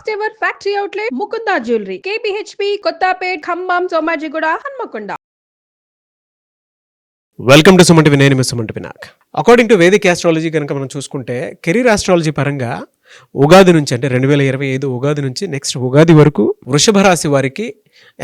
First ever factory outlet Mukunda jewellery KPHB Kothapet Khammam Somajiguda Hanamkonda. Welcome to Suman TV. నేను మీ Suman Vinayak. According to Vedic astrology కనుక మనం చూసుకుంటే కెరీర్ ఆస్ట్రాలజీ పరంగా ఉగాది నుంచి అంటే 2025 ఉగాది నుంచి నెక్స్ట్ ఉగాది వరకు వృషభ రాశి వారికి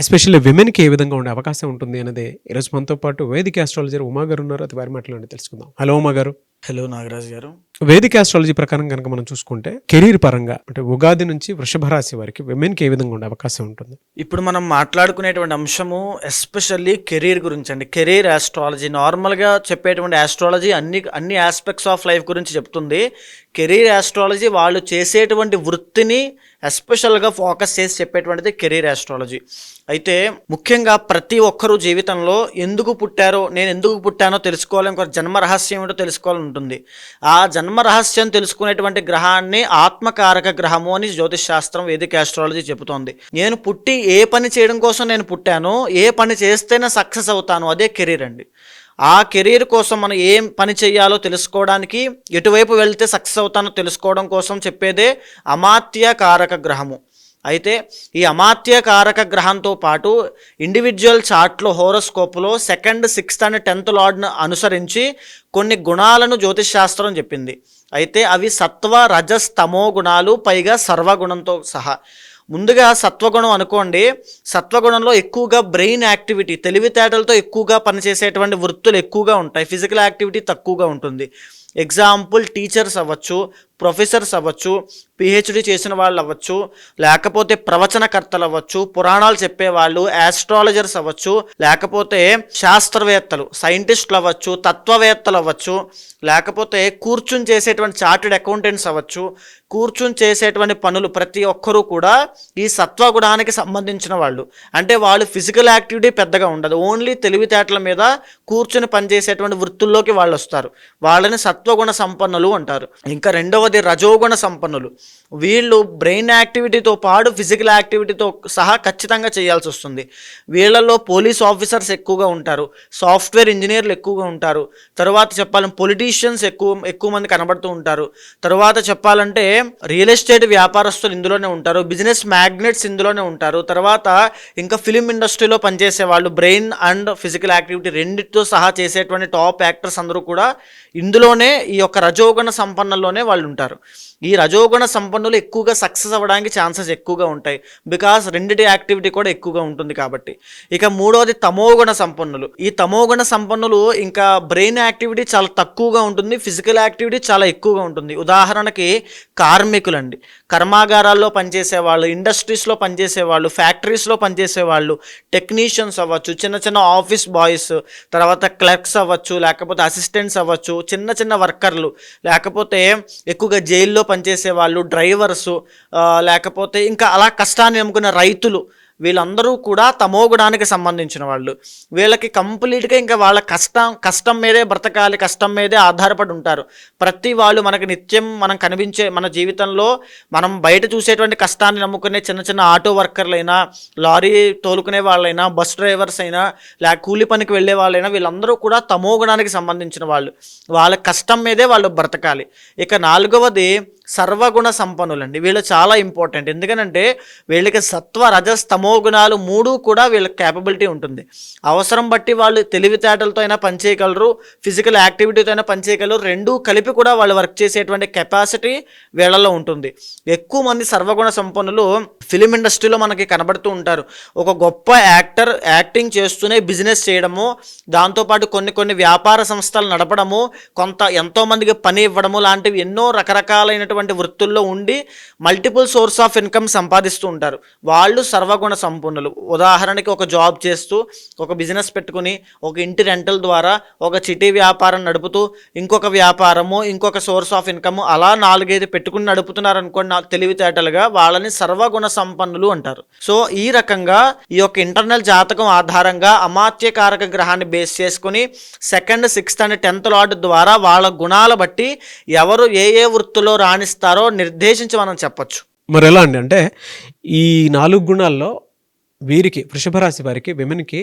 ఎస్పెషల్లీ విమెన్కి ఏ విధంగా ఉండే అవకాశం ఉంటుంది అనేది ఈరోజు మనతో పాటు వేదిక్ ఆస్ట్రాలజర్ ఉమా గారు ఉన్నారు. అది వారి మాటలోనే తెలుసుకుందాం. హలో ఉమా గారు. హలో నాగరాజ్ గారు. వేదిక్ ఆస్ట్రాలజీ ప్రకారం కనుక మనం చూసుకుంటే కెరీర్ పరంగా అంటే ఉగాది నుంచి వృషభ రాశి వారికి విమెన్కి ఏ విధంగా ఉండే అవకాశం ఉంటుంది? ఇప్పుడు మనం మాట్లాడుకునేటువంటి అంశము ఎస్పెషల్లీ కెరీర్ గురించి అండి. కెరీర్ ఆస్ట్రాలజీ నార్మల్గా చెప్పేటువంటి ఆస్ట్రాలజీ అన్ని ఆస్పెక్ట్స్ ఆఫ్ లైఫ్ గురించి చెప్తుంది. కెరీర్ ఆస్ట్రాలజీ వాళ్ళు చేసేటువంటి వృత్తిని ఎస్పెషల్గా ఫోకస్ చేసి చెప్పేటువంటిది కెరీర్ ఆస్ట్రాలజీ. అయితే ముఖ్యంగా ప్రతి ఒక్కరూ జీవితంలో ఎందుకు పుట్టారో, నేను ఎందుకు పుట్టానో తెలుసుకోవాలి, ఇంకొక జన్మ రహస్యం ఏంటో తెలుసుకోవాలని ఉంటుంది. ఆ జన్మ రహస్యం తెలుసుకునేటువంటి గ్రహాన్ని ఆత్మకారక గ్రహము అని జ్యోతిష్ శాస్త్రం వేదిక ఆస్ట్రాలజీ చెబుతోంది. నేను పుట్టి ఏ పని చేయడం కోసం నేను పుట్టానో, ఏ పని చేస్తేనే సక్సెస్ అవుతాను, అదే కెరీర్ అండి. ఆ కెరీర్ కోసం మనం ఏం పని చేయాలో తెలుసుకోవడానికి, ఎటువైపు వెళ్తే సక్సెస్ అవుతానో తెలుసుకోవడం కోసం చెప్పేదే అమాత్య కారక గ్రహము. అయితే ఈ అమాత్య కారక గ్రహంతో పాటు ఇండివిజువల్ చార్ట్లో హోరోస్కోప్లో 2nd, 6th అండ్ 10th లార్డ్ను అనుసరించి కొన్ని గుణాలను జ్యోతిష్ శాస్త్రం చెప్పింది. అయితే అవి సత్వ, రజస్, తమో గుణాలు, పైగా సర్వగుణంతో సహా. ముందుగా సత్వగుణం అనుకోండి. సత్వగుణంలో ఎక్కువగా బ్రెయిన్ యాక్టివిటీ, తెలివితేటలతో ఎక్కువగా పనిచేసేటువంటి వృత్తులు ఎక్కువగా ఉంటాయి. ఫిజికల్ యాక్టివిటీ తక్కువగా ఉంటుంది. ఎగ్జాంపుల్ టీచర్స్ అవ్వచ్చు, ప్రొఫెసర్స్ అవ్వచ్చు, పిహెచ్డి చేసిన వాళ్ళు అవ్వచ్చు, లేకపోతే ప్రవచనకర్తలు అవ్వచ్చు, పురాణాలు చెప్పేవాళ్ళు, ఆస్ట్రాలజర్స్ అవ్వచ్చు, లేకపోతే శాస్త్రవేత్తలు, సైంటిస్టులు అవ్వచ్చు, తత్వవేత్తలు అవ్వచ్చు, లేకపోతే కూర్చుని చేసేటువంటి చార్టెడ్ అకౌంటెంట్స్ అవ్వచ్చు. కూర్చుని చేసేటువంటి పనులు ప్రతి ఒక్కరూ కూడా ఈ సత్వగుణానికి సంబంధించిన వాళ్ళు. అంటే వాళ్ళు ఫిజికల్ యాక్టివిటీ పెద్దగా ఉండదు, ఓన్లీ తెలివితేటల మీద కూర్చుని పనిచేసేటువంటి వృత్తుల్లోకి వాళ్ళు వస్తారు. వాళ్ళని సత్వగుణ సంపన్నులు అంటారు. ఇంకా రెండవది రజోగుణ సంపన్నులు. వీళ్ళు బ్రెయిన్ యాక్టివిటీతో పాటు ఫిజికల్ యాక్టివిటీతో సహా ఖచ్చితంగా చేయాల్సి వస్తుంది. వీళ్ళల్లో పోలీస్ ఆఫీసర్స్ ఎక్కువగా ఉంటారు, సాఫ్ట్వేర్ ఇంజనీర్లు ఎక్కువగా ఉంటారు, తర్వాత చెప్పాలంటే పొలిటీషియన్స్ ఎక్కువ మంది కనబడుతూ ఉంటారు. తర్వాత చెప్పాలంటే రియల్ ఎస్టేట్ వ్యాపారస్తులు ఇందులోనే ఉంటారు, బిజినెస్ మ్యాగ్నెట్స్ ఇందులోనే ఉంటారు. తర్వాత ఇంకా ఫిలిం ఇండస్ట్రీలో పనిచేసే వాళ్ళు, బ్రెయిన్ అండ్ ఫిజికల్ యాక్టివిటీ రెండింటితో సహా చేసేటువంటి టాప్ యాక్టర్స్ అందరూ కూడా ఇందులోనే, ఈ యొక్క రజోగుణ సంపన్నుల్లోనే వాళ్ళు ఉంటారు. ఈ రజోగుణ సంపన్నులు ఎక్కువగా సక్సెస్ అవ్వడానికి ఛాన్సెస్ ఎక్కువగా ఉంటాయి, బికాస్ రెండిటి యాక్టివిటీ కూడా ఎక్కువగా ఉంటుంది కాబట్టి. ఇక మూడవది తమోగుణ సంపన్నులు. ఈ తమోగుణ సంపన్నులు ఇంకా బ్రెయిన్ యాక్టివిటీ చాలా తక్కువగా ఉంటుంది, ఫిజికల్ యాక్టివిటీ చాలా ఎక్కువగా ఉంటుంది. ఉదాహరణకి కార్మికులండి, కర్మాగారాల్లో పనిచేసేవాళ్ళు, ఇండస్ట్రీస్లో పనిచేసేవాళ్ళు, ఫ్యాక్టరీస్లో పనిచేసేవాళ్ళు, టెక్నీషియన్స్ అవ్వచ్చు, చిన్న చిన్న ఆఫీస్ బాయ్స్, తర్వాత క్లర్క్స్ అవ్వచ్చు, లేకపోతే అసిస్టెంట్స్ అవ్వచ్చు, చిన్న చిన్న వర్కర్లు, లేకపోతే ఎక్కువగా జైల్లో పనిచేసే వాళ్ళు, డ్రైవర్సు, లేకపోతే ఇంకా అలా కష్టాన్ని నమ్ముకున్న రైతులు, వీళ్ళందరూ కూడా తమోగుణానికి సంబంధించిన వాళ్ళు. వీళ్ళకి కంప్లీట్గా ఇంకా వాళ్ళ కష్టం మీదే బ్రతకాలి, కష్టం మీదే ఆధారపడి ఉంటారు. ప్రతి వాళ్ళు మనకి నిత్యం మనం కనిపించే మన జీవితంలో మనం బయట చూసేటువంటి కష్టాన్ని నమ్ముకునే చిన్న చిన్న ఆటో వర్కర్లైనా, లారీ తోలుకునే వాళ్ళైనా, బస్ డ్రైవర్స్ అయినా, లేక కూలి పనికి వెళ్ళే వాళ్ళైనా, వీళ్ళందరూ కూడా తమోగుణానికి సంబంధించిన వాళ్ళు. వాళ్ళ కష్టం మీదే వాళ్ళు బ్రతకాలి. ఇక నాలుగవది సర్వగుణ సంపన్నులండి. వీళ్ళు చాలా ఇంపార్టెంట్. ఎందుకనంటే వీళ్ళకి సత్వ, రజస్, తమో గుణాలు మూడు కూడా వీళ్ళకి క్యాపబిలిటీ ఉంటుంది. అవసరం బట్టి వాళ్ళు తెలివితేటలతో అయినా పనిచేయగలరు, ఫిజికల్ యాక్టివిటీతో అయినా పనిచేయగలరు. రెండూ కలిపి కూడా వాళ్ళు వర్క్ చేసేటువంటి కెపాసిటీ వీళ్ళలో ఉంటుంది. ఎక్కువ మంది సర్వగుణ సంపన్నులు ఫిలిం ఇండస్ట్రీలో మనకి కనబడుతూ ఉంటారు. ఒక గొప్ప యాక్టర్ యాక్టింగ్ చేస్తూనే బిజినెస్ చేయడము, దాంతోపాటు కొన్ని వ్యాపార సంస్థలు నడపడము, ఎంతోమందికి పని ఇవ్వడము లాంటివి ఎన్నో రకరకాలైనటువంటి వృత్తుల్లో ఉండి మల్టిపుల్ సోర్స్ ఆఫ్ ఇన్కమ్ సంపాదిస్తూ ఉంటారు. వాళ్ళు సర్వగుణ సంపన్నులు. ఉదాహరణకి ఒక జాబ్ చేస్తూ, ఒక బిజినెస్ పెట్టుకుని, ఒక ఇంటి రెంటల్ ద్వారా ఒక చిటీ వ్యాపారం నడుపుతూ, ఇంకొక వ్యాపారము, ఇంకొక సోర్స్ ఆఫ్ ఇన్కమ్, అలా 4-5 పెట్టుకుని నడుపుతున్నారు అనుకోండి తెలివితేటలుగా, వాళ్ళని సర్వగుణ సంపన్నులు అంటారు. సో ఈ రకంగా ఈ యొక్క ఇంటర్నల్ జాతకం ఆధారంగా అమాత్యకారక గ్రహాన్ని బేస్ చేసుకుని 2nd, 6th and 10th lord ద్వారా వాళ్ళ గుణాల బట్టి ఎవరు ఏ వృత్తిలో రాణిస్తారో నిర్దేశించి మనం చెప్పొచ్చు. మరి ఎలా అండి అంటే ఈ 4 గుణాల్లో వీరికి వృషభ రాశి వారికి విమెన్కి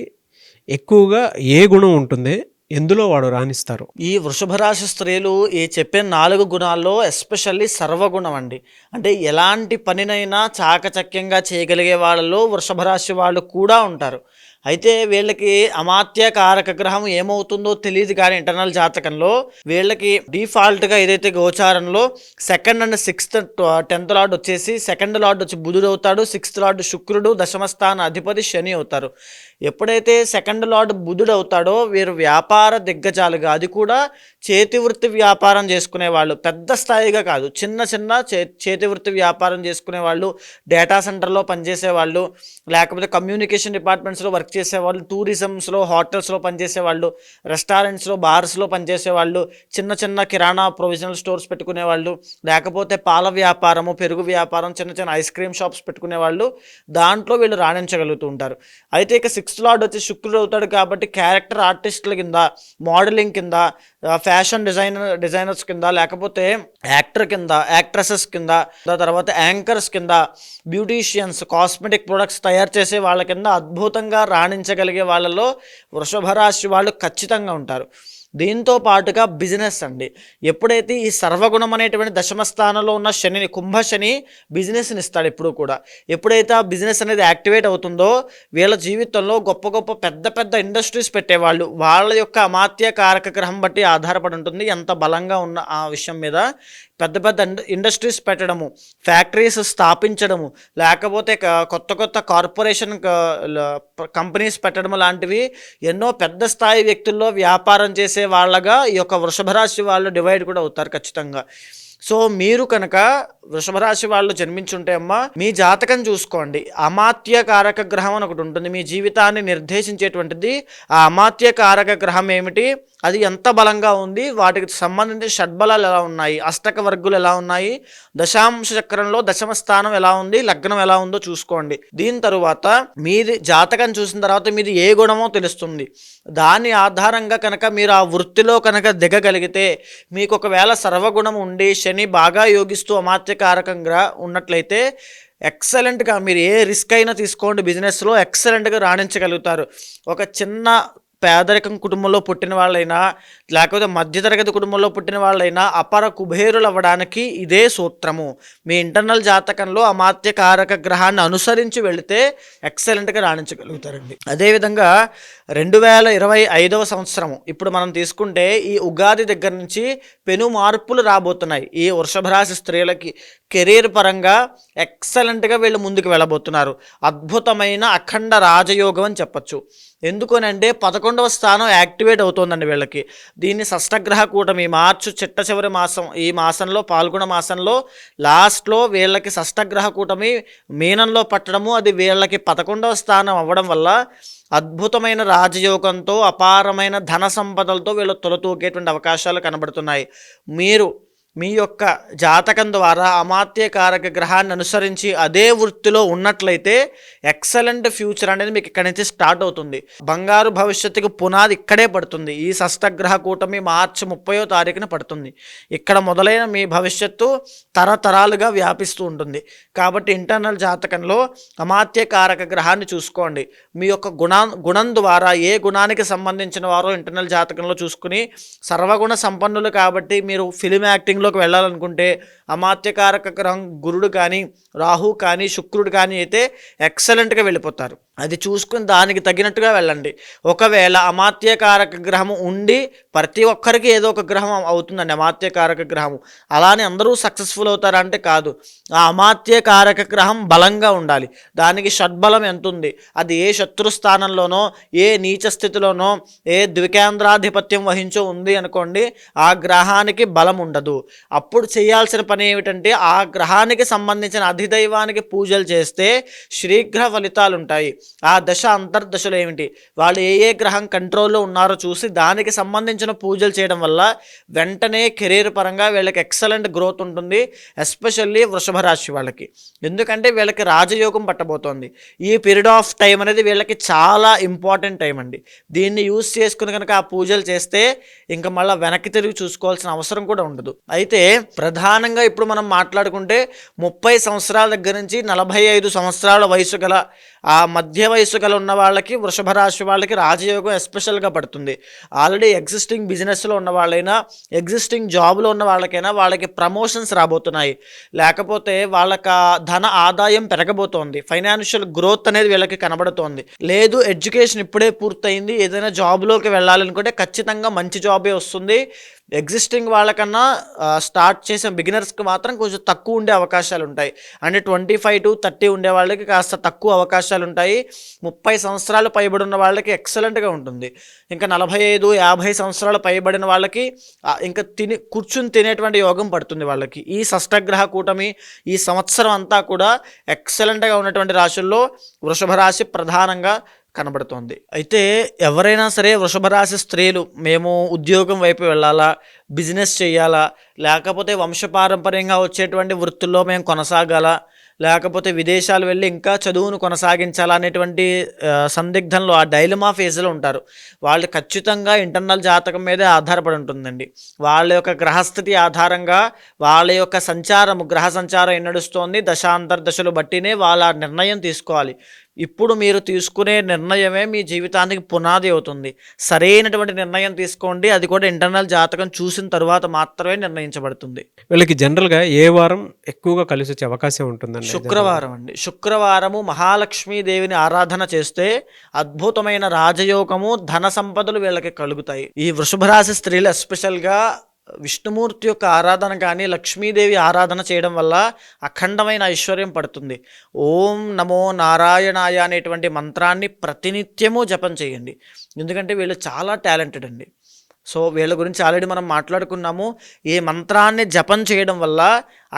ఎక్కువగా ఏ గుణం ఉంటుంది, ఎందులో వాడు రాణిస్తారు? ఈ వృషభ రాశి స్త్రీలు ఈ చెప్పిన 4 గుణాల్లో ఎస్పెషల్లీ సర్వగుణం అండి. అంటే ఎలాంటి పనినైనా చాకచక్యంగా చేయగలిగే వాళ్ళలో వృషభ రాశి వాళ్ళు కూడా ఉంటారు. అయితే వీళ్ళకి అమాత్య కారక గ్రహం ఏమవుతుందో తెలియదు, కానీ ఇంటర్నల్ జాతకంలో వీళ్ళకి డిఫాల్ట్గా ఏదైతే గోచారంలో 2nd and 6th 10th lord వచ్చేసి 2nd లార్డ్ వచ్చి బుధుడు అవుతాడు, 6th లార్డ్ శుక్రుడు, దశమస్థాన అధిపతి శని అవుతారు. ఎప్పుడైతే 2nd లార్డ్ బుధుడు అవుతాడో వీరు వ్యాపార దిగ్గజాలుగా, అది కూడా చేతి వృత్తి వ్యాపారం చేసుకునే వాళ్ళు, పెద్ద స్థాయిగా కాదు, చిన్న చిన్న చేతి వృత్తి వ్యాపారం చేసుకునే వాళ్ళు, డేటా సెంటర్లో పనిచేసే వాళ్ళు, లేకపోతే కమ్యూనికేషన్ డిపార్ట్మెంట్స్లో వర్క్ చేసేవాళ్ళు, టూరిజమ్స్లో హోటల్స్లో పనిచేసేవాళ్ళు, రెస్టారెంట్స్లో బార్స్లో పనిచేసేవాళ్ళు, చిన్న చిన్న కిరాణా ప్రొవిజనల్ స్టోర్స్ పెట్టుకునే వాళ్ళు, లేకపోతే పాల వ్యాపారము, పెరుగు వ్యాపారం, చిన్న చిన్న ఐస్ క్రీమ్ షాప్స్ పెట్టుకునే వాళ్ళు, దాంట్లో వీళ్ళు రాణించగలుగుతూ ఉంటారు. అయితే ఇక 6th లార్డ్ వచ్చి శుక్రుడు అవుతాడు కాబట్టి క్యారెక్టర్ ఆర్టిస్టుల కింద, మోడలింగ్ కింద, ఫ్యాషన్ డిజైనర్స్ కింద, లేకపోతే యాక్టర్ కింద, యాక్ట్రెసెస్ కింద, తర్వాత యాంకర్స్ కింద, బ్యూటీషియన్స్, కాస్మెటిక్ ప్రొడక్ట్స్ తయారు చేసే వాళ్ళ కింద అద్భుతంగా రాణించగలిగే వాళ్ళలో వృషభ రాశి వాళ్ళు ఖచ్చితంగా ఉంటారు. దీంతో పాటుగా బిజినెస్ అండి. ఎప్పుడైతే ఈ సర్వగుణం అనేటువంటి దశమ స్థానంలో ఉన్న శనిని, కుంభ శని బిజినెస్ని ఇస్తాడు ఎప్పుడు కూడా. ఎప్పుడైతే ఆ బిజినెస్ అనేది యాక్టివేట్ అవుతుందో వీళ్ళ జీవితంలో గొప్ప గొప్ప పెద్ద పెద్ద ఇండస్ట్రీస్ పెట్టేవాళ్ళు, వాళ్ళ యొక్క అమాత్య కారక గ్రహం బట్టి ఆధారపడి ఉంటుంది ఎంత బలంగా ఉన్న ఆ విషయం మీద. పెద్ద పెద్ద ఇండస్ట్రీస్ పెట్టడము, ఫ్యాక్టరీస్ స్థాపించడము, లేకపోతే కొత్త కొత్త కార్పొరేషన్ కంపెనీస్ పెట్టడము లాంటివి ఎన్నో పెద్ద స్థాయి వ్యక్తుల్లో వ్యాపారం చేసే వాళ్ళగా ఈ యొక్క వృషభ రాశి వాళ్ళు డివైడ్ కూడా అవుతారు ఖచ్చితంగా. సో మీరు కనుక వృషభ రాశి వాళ్ళు జన్మించుంటే అమ్మా, మీ జాతకం చూసుకోండి. అమాత్య కారక గ్రహం అని ఒకటి ఉంటుంది, మీ జీవితాన్ని నిర్దేశించేటువంటిది. ఆ అమాత్య కారక గ్రహం ఏమిటి, అది ఎంత బలంగా ఉంది, వాటికి సంబంధించిన షడ్బలాలు ఎలా ఉన్నాయి, అష్టక వర్గులు ఎలా ఉన్నాయి, దశాంశ చక్రంలో దశమ స్థానం ఎలా ఉంది, లగ్నం ఎలా ఉందో చూసుకోండి. దీని తరువాత మీది జాతకం చూసిన తర్వాత మీది ఏ గుణమో తెలుస్తుంది. దాని ఆధారంగా కనుక మీరు ఆ వృత్తిలో కనుక దిగగలిగితే, మీకు ఒకవేళ సర్వగుణం ఉండి శని బాగా యోగిస్తూ అమాత్యకారకంగా ఉన్నట్లయితే ఎక్సలెంట్గా మీరు ఏ రిస్క్ అయినా తీసుకోండి, బిజినెస్లో ఎక్సలెంట్గా రాణించగలుగుతారు. ఒక చిన్న పేదరికం కుటుంబంలో పుట్టిన వాళ్ళైనా, లేకపోతే మధ్యతరగతి కుటుంబంలో పుట్టిన వాళ్ళైనా అపర కుబేరులు అవ్వడానికి ఇదే సూత్రము. మీ ఇంటర్నల్ జాతకంలో అమాత్య కారక గ్రహాన్ని అనుసరించి వెళితే ఎక్సలెంట్గా రాణించగలుగుతారండి. అదేవిధంగా 2025వ సంవత్సరము ఇప్పుడు మనం తీసుకుంటే ఈ ఉగాది దగ్గర నుంచి పెను మార్పులు రాబోతున్నాయి. ఈ వృషభ రాశి స్త్రీలకి కెరీర్ పరంగా ఎక్సలెంట్గా వీళ్ళు ముందుకు వెళ్ళబోతున్నారు. అద్భుతమైన అఖండ రాజయోగం అని చెప్పచ్చు. ఎందుకనంటే 11వ స్థానం యాక్టివేట్ అవుతుందండి వీళ్ళకి. దీన్ని షష్టగ్రహ కూటమి మార్చి చిట్ట చివరి మాసం, ఈ మాసంలో పాల్గొన మాసంలో లాస్ట్లో వీళ్ళకి షష్టగ్రహ కూటమి మీనంలో పట్టడము, అది వీళ్ళకి 11వ స్థానం అవ్వడం వల్ల అద్భుతమైన రాజయోగంతో అపారమైన ధన సంపదలతో వీళ్ళు తొలతూగేటువంటి అవకాశాలు కనబడుతున్నాయి. మీరు మీ యొక్క జాతకం ద్వారా అమాత్య కారక గ్రహాన్ని అనుసరించి అదే వృత్తిలో ఉన్నట్లయితే ఎక్సలెంట్ ఫ్యూచర్ అనేది మీకు ఇక్కడి నుంచి స్టార్ట్ అవుతుంది. బంగారు భవిష్యత్తుకు పునాది ఇక్కడే పడుతుంది. ఈ షష్టగ్రహ కూటమి మార్చి 30వ తారీఖున పడుతుంది. ఇక్కడ మొదలైన మీ భవిష్యత్తు తరతరాలుగా వ్యాపిస్తూ ఉంటుంది. కాబట్టి ఇంటర్నల్ జాతకంలో అమాత్య కారక గ్రహాన్ని చూసుకోండి. మీ యొక్క గుణం ద్వారా ఏ గుణానికి సంబంధించిన వారో ఇంటర్నల్ జాతకంలో చూసుకుని, సర్వగుణ సంపన్నులు కాబట్టి మీరు ఫిలిం యాక్టింగ్ లోకి వెళ్ళాలనుకుంటే అమాత్యకారక గ్రహం గురుడు కానీ, రాహు కానీ, శుక్రుడు కానీ అయితే ఎక్సలెంట్గా వెళ్ళిపోతారు. అది చూసుకుని దానికి తగినట్టుగా వెళ్ళండి. ఒకవేళ అమాత్యకారక గ్రహం ఉండి ప్రతి ఒక్కరికి ఏదో ఒక గ్రహం అవుతుందండి అమాత్యకారక గ్రహం, అలానే అందరూ సక్సెస్ఫుల్ అవుతారంటే కాదు. ఆ అమాత్యకారక గ్రహం బలంగా ఉండాలి. దానికి షడ్బలం ఎంత ఉంది, అది ఏ శత్రు స్థానంలోనో, ఏ నీచ స్థితిలోనో, ఏ ద్వికేంద్రాధిపత్యం వహించో ఉంది అనుకోండి, ఆ గ్రహానికి బలం ఉండదు. అప్పుడు చేయాల్సిన పని ఏమిటంటే ఆ గ్రహానికి సంబంధించిన అధిదైవానికి పూజలు చేస్తే శీఘ్ర ఫలితాలు ఉంటాయి. ఆ దశ అంతర్దశలు ఏమిటి, వాళ్ళు ఏ గ్రహం కంట్రోల్లో ఉన్నారో చూసి దానికి సంబంధించిన పూజలు చేయడం వల్ల వెంటనే కెరీర్ పరంగా వీళ్ళకి ఎక్సలెంట్ గ్రోత్ ఉంటుంది. ఎస్పెషల్లీ వృషభ రాశి వాళ్ళకి, ఎందుకంటే వీళ్ళకి రాజయోగం పట్టబోతోంది. ఈ పీరియడ్ ఆఫ్ టైం అనేది వీళ్ళకి చాలా ఇంపార్టెంట్ టైం అండి. దీన్ని యూజ్ చేసుకుని కనుక ఆ పూజలు చేస్తే ఇంకా మళ్ళీ వెనక్కి తిరిగి చూసుకోవాల్సిన అవసరం కూడా ఉండదు. అయితే ప్రధానంగా ఇప్పుడు మనం మాట్లాడుకుంటే 30 సంవత్సరాల దగ్గర నుంచి 45 సంవత్సరాల వయసు గల ఆ మధ్య మధ్య వయసు గల ఉన్న వాళ్ళకి, వృషభ రాశి వాళ్ళకి రాజయోగం ఎస్పెషల్గా పడుతుంది. ఆల్రెడీ ఎగ్జిస్టింగ్ బిజినెస్లో ఉన్న వాళ్ళైనా, ఎగ్జిస్టింగ్ జాబ్లో ఉన్న వాళ్ళకైనా వాళ్ళకి ప్రమోషన్స్ రాబోతున్నాయి. లేకపోతే వాళ్ళకి ధన ఆదాయం పెరగబోతోంది. ఫైనాన్షియల్ గ్రోత్ అనేది వీళ్ళకి కనబడుతోంది. లేదు ఎడ్యుకేషన్ ఇప్పుడే పూర్తయింది, ఏదైనా జాబ్లోకి వెళ్ళాలనుకుంటే ఖచ్చితంగా మంచి జాబే వస్తుంది. ఎగ్జిస్టింగ్ వాళ్ళకన్నా స్టార్ట్ చేసిన బిగినర్స్కి మాత్రం కొంచెం తక్కువ ఉండే అవకాశాలు ఉంటాయి. అంటే 25 to 30 ఉండే వాళ్ళకి కాస్త తక్కువ అవకాశాలు ఉంటాయి. 30 సంవత్సరాలు పైబడి ఉన్న వాళ్ళకి ఎక్సలెంట్గా ఉంటుంది. ఇంకా 45, 50 సంవత్సరాలు పైబడిన వాళ్ళకి ఇంకా కూర్చుని తినేటువంటి యోగం పడుతుంది వాళ్ళకి. ఈ షష్టగ్రహ కూటమి ఈ సంవత్సరం అంతా కూడా ఎక్సలెంట్గా ఉన్నటువంటి రాశుల్లో వృషభ రాశి ప్రధానంగా కనబడుతోంది. అయితే ఎవరైనా సరే వృషభ రాశి స్త్రీలు మేము ఉద్యోగం వైపు వెళ్ళాలా, బిజినెస్ చేయాలా, లేకపోతే వంశపారంపర్యంగా వచ్చేటువంటి వృత్తుల్లో మేము కొనసాగాలా, లేకపోతే విదేశాలు వెళ్ళి ఇంకా చదువును కొనసాగించాలా అనేటువంటి సందిగ్ధంలో, ఆ డైలమా ఫేజ్లో ఉంటారు. వాళ్ళు ఖచ్చితంగా ఇంటర్నల్ జాతకం మీదే ఆధారపడి ఉంటుందండి. వాళ్ళ యొక్క గ్రహస్థితి ఆధారంగా వాళ్ళ యొక్క సంచారము, గ్రహ సంచారం ఏం నడుస్తోంది, దశాంతర్దశలు బట్టినే వాళ్ళ నిర్ణయం తీసుకోవాలి. ఇప్పుడు మీరు తీసుకునే నిర్ణయమే మీ జీవితానికి పునాది అవుతుంది. సరైనటువంటి నిర్ణయం తీసుకోండి, అది కూడా ఇంటర్నల్ జాతకం చూసిన తర్వాత మాత్రమే నిర్ణయించబడుతుంది. వీళ్ళకి జనరల్గా ఏ వారం ఎక్కువగా కలిసి వచ్చే అవకాశం ఉంటుందండి? శుక్రవారం అండి. శుక్రవారము మహాలక్ష్మీదేవిని ఆరాధన చేస్తే అద్భుతమైన రాజయోగము, ధన సంపదలు వీళ్ళకి కలుగుతాయి. ఈ వృషభ రాశి స్త్రీలు ఎస్పెషల్గా విష్ణుమూర్తి యొక్క ఆరాధన కానీ, లక్ష్మీదేవి ఆరాధన చేయడం వల్ల అఖండమైన ఐశ్వర్యం పడుతుంది. ఓం నమో నారాయణాయ అనేటువంటి మంత్రాన్ని ప్రతినిత్యము జపం చేయండి. ఎందుకంటే వీళ్ళు చాలా టాలెంటెడ్ అండి. సో వీళ్ళ గురించి ఆల్రెడీ మనం మాట్లాడుకున్నాము. ఈ మంత్రాన్ని జపం చేయడం వల్ల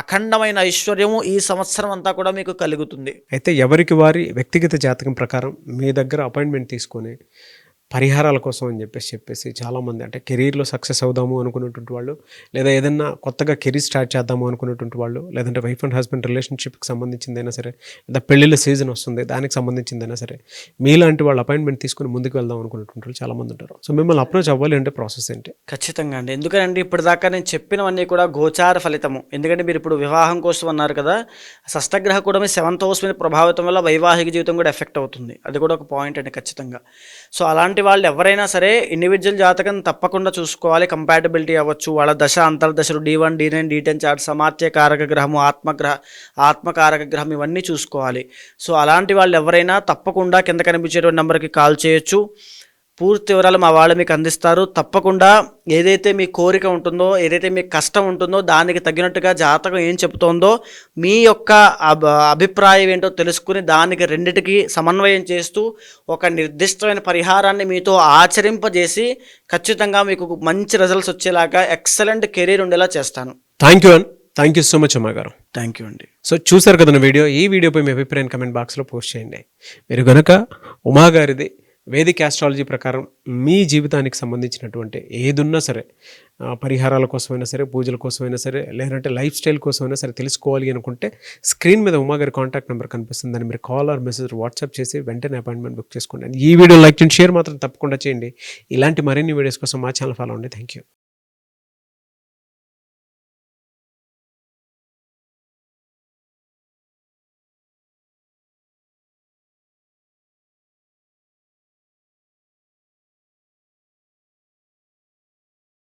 అఖండమైన ఐశ్వర్యము ఈ సంవత్సరం అంతా కూడా మీకు కలుగుతుంది. అయితే ఎవరికి వారి వ్యక్తిగత జాతకం ప్రకారం మీ దగ్గర అపాయింట్మెంట్ తీసుకొని పరిహారాల కోసం అని చెప్పేసి చాలామంది అంటే కెరీర్లో సక్సెస్ అవుదాము అనుకున్నటువంటి వాళ్ళు, లేదా ఏదన్నా కొత్తగా కెరీర్ స్టార్ట్ చేద్దాము అనుకున్నటువంటి వాళ్ళు, లేదంటే వైఫ్ అండ్ హస్బెండ్ రిలేషన్షిప్కి సంబంధించిందైనా సరే, లేదా పెళ్ళిళ్ళ సీజన్ వస్తుంది దానికి సంబంధించిందైనా సరే, మీలాంటి వాళ్ళు అపాయింట్మెంట్ తీసుకుని ముందుకు వెళ్దాం అనుకున్నటువంటి వాళ్ళు చాలామంది ఉంటారు. సో మిమ్మల్ని అప్రోచ్ అవ్వాలి అంటే ప్రాసెస్ ఏంటి? ఖచ్చితంగా అండి. ఎందుకంటే ఇప్పటిదాకా నేను చెప్పినవన్నీ కూడా గోచార ఫలితము. ఎందుకంటే మీరు ఇప్పుడు వివాహం కోసం అన్నారు కదా, షష్టగ్రహ కూడా 7th హౌస్ మీద ప్రభావితం వల్ల వైవాహిక జీవితం కూడా ఎఫెక్ట్ అవుతుంది. అది కూడా ఒక పాయింట్ అండి ఖచ్చితంగా. సో అలాంటి వాళ్ళు ఎవరైనా సరే ఇండివిజువల్ జాతకం తప్పకుండా చూసుకోవాలి. కంపాటబిలిటీ అవ్వచ్చు, వాళ్ళ దశ అంతర్దశలు D1, D9, D10 చార్ట్, సమాత్య కారక గ్రహము, ఆత్మకారక గ్రహం ఇవన్నీ చూసుకోవాలి. సో అలాంటి వాళ్ళు ఎవరైనా తప్పకుండా కింద కనిపించేటువంటి నెంబర్కి కాల్ చేయొచ్చు. పూర్తి వివరాలు మా వాళ్ళు మీకు అందిస్తారు. తప్పకుండా ఏదైతే మీ కోరిక ఉంటుందో, ఏదైతే మీకు కష్టం ఉంటుందో దానికి తగినట్టుగా జాతకం ఏం చెబుతోందో, మీ యొక్క అభిప్రాయం ఏంటో తెలుసుకుని దానికి రెండిటికి సమన్వయం చేస్తూ ఒక నిర్దిష్టమైన పరిహారాన్ని మీతో ఆచరింపజేసి ఖచ్చితంగా మీకు మంచి రిజల్ట్స్ వచ్చేలాగా ఎక్సలెంట్ కెరీర్ ఉండేలా చేస్తాను. థ్యాంక్ యూ సో మచ్ అమ్మా గారు. థ్యాంక్ యూ అండి. సో చూసారు కదా వీడియో. ఈ వీడియోపై మీ అభిప్రాయం కమెంట్ బాక్స్లో పోస్ట్ చేయండి. మీరు కనుక ఉమా గారిది వేదిక్ ఆస్ట్రాలజీ ప్రకారం మీ జీవితానికి సంబంధించినటువంటి ఏదున్నా సరే, పరిహారాల కోసమైనా సరే, పూజల కోసమైనా సరే, లేదంటే లైఫ్ స్టైల్ కోసమైనా సరే తెలుసుకోవాలి అనుకుంటే స్క్రీన్ మీద ఉమా గారి కాంటాక్ట్ నెంబర్ కనిపిస్తుంది. దాన్ని మీరు కాల్ ఆర్ మెసేజ్ వాట్సాప్ చేసి వెంటనే అపాయింట్మెంట్ బుక్ చేసుకోండి. ఈ వీడియో లైక్ చేయండి, షేర్ మాత్రం తప్పకుండా చేయండి. ఇలాంటి మరిన్ని వీడియోస్ కోసం మా ఛానల్ ఫాలో అవ్వండి. Thank you.